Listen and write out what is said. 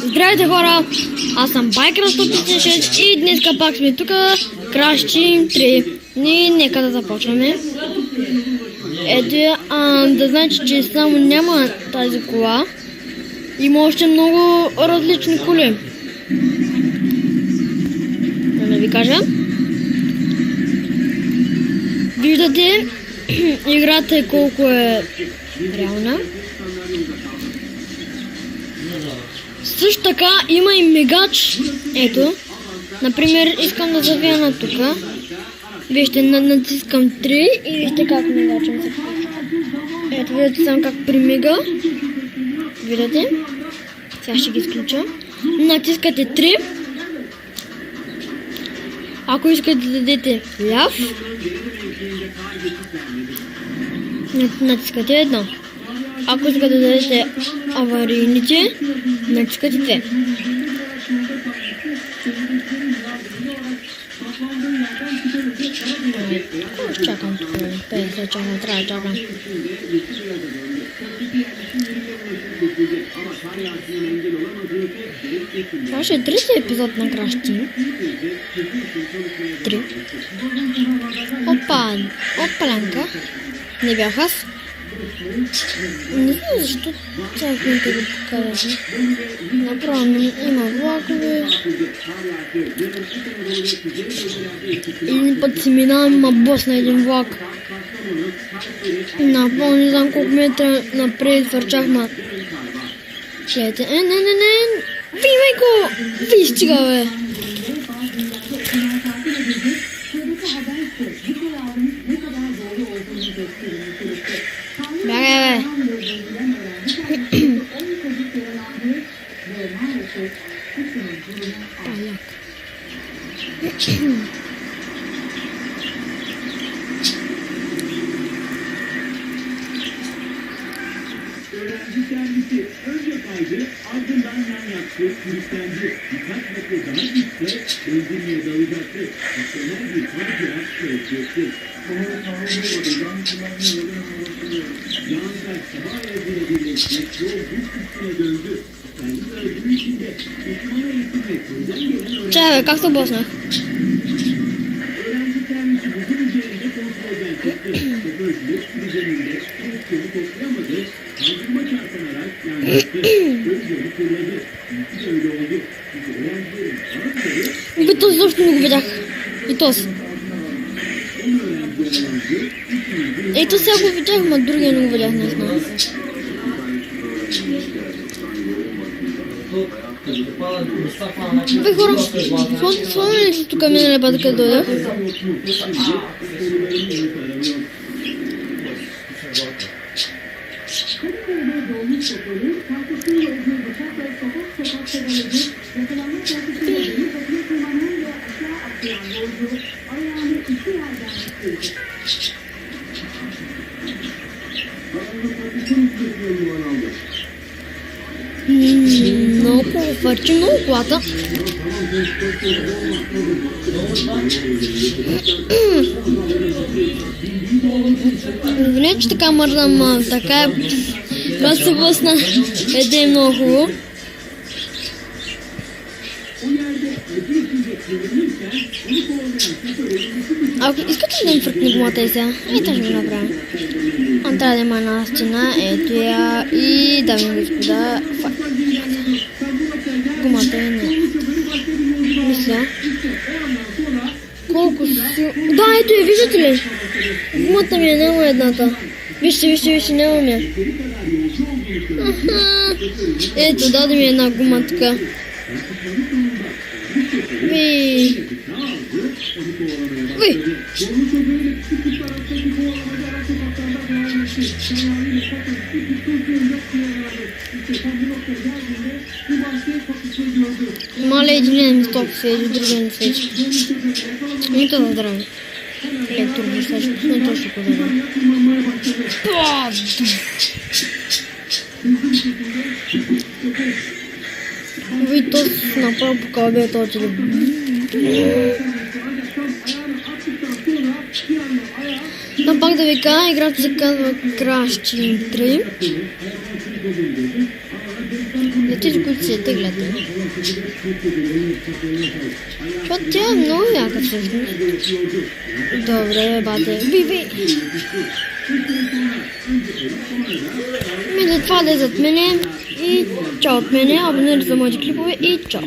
Здравейте хора, аз съм Байкер156 и днес пак сме тук, Crash Team 3. И нека да започваме. Ето да знаете, че само няма тази кола. Има още много различни коли. Да ви кажа. Виждате играта колко е реална. Също така има и мигач. Ето. Например, искам да завия на тука. Вижте, натискам 3 и вижте как мигачем се включва. Ето, виждате само как примига. Виждате? Сега ще ги изключа. Натискате 3. Ако искате да дадете ляв, натискате 1. Ако искате да дадете аварийните, натискате 2. Чакам тук, 50 чакам, трябва да чакам. Това ще е 30 епизод на Crash Team 3. Опалянка. Не бях аз. Не знам защо цял филм да го покажа. Направо има влакове. Един път си минавам, има бос на един влак. Направо не знам колко метра напред свърчах, ма. Гледайте, не. Ви, майко! Ви стига, бе! Бягай, бе! Öğrenci kendisi önce kaydı, ardından yan yaktı, sürüklendi. Birkaç metre daha gitse benzinliğe dalacaktı. Sonra bir parça söyleyecekti. Yağınca sabah evine birleşti, yol güç üstüne döndü. Kendi aracının içinde düşmana eğitimle köyden gelen öğrenci... Чай, бе, как се боснах? Öğrenci kendisi buzun üzerinde kontrolden çıktı. Şoförcülük düzeninde direksiyonu toplayamadı. Kaldırıma çarpanarak yan yaktı. Gözleri fırladı. Çünkü öyle oldu. Çünkü öğrencilerin bazıları... Витос защо не го видях. Витос. Ето сега го видях, ма другия не го видях, не знам. Бе, хора, спомня ли си тук миналия път, къде дойдах? Много повърчи, много колата. Не, че така мърдам, така е. Когато се блъсна, е много хубаво. Ако искате да им фъркне гумата и сега, ето ще го направим. Он трябва да има една стена, ето я и дами и господа, гумата е не. Мисля. Колко си... Да, ето я, виждате ли? Гумата ми е, няма едната. Вижте, няма ми е. Ето, даде ми една гума така. Ви. Мале, един ми стоп свежи, другия не свежи. Нито да здраве. Ето, виждаш, не точно го дадам. Ви, то направо по кълбето отиде. Но пак да ви кажа, играта се казва Crash Team 3. тишкуцията гледате. Защото тя е много яка всъщност. Добре, бате. Ви. Мисля това да е зад мене и чао от мене. Абонирайте за моите клипове и чао.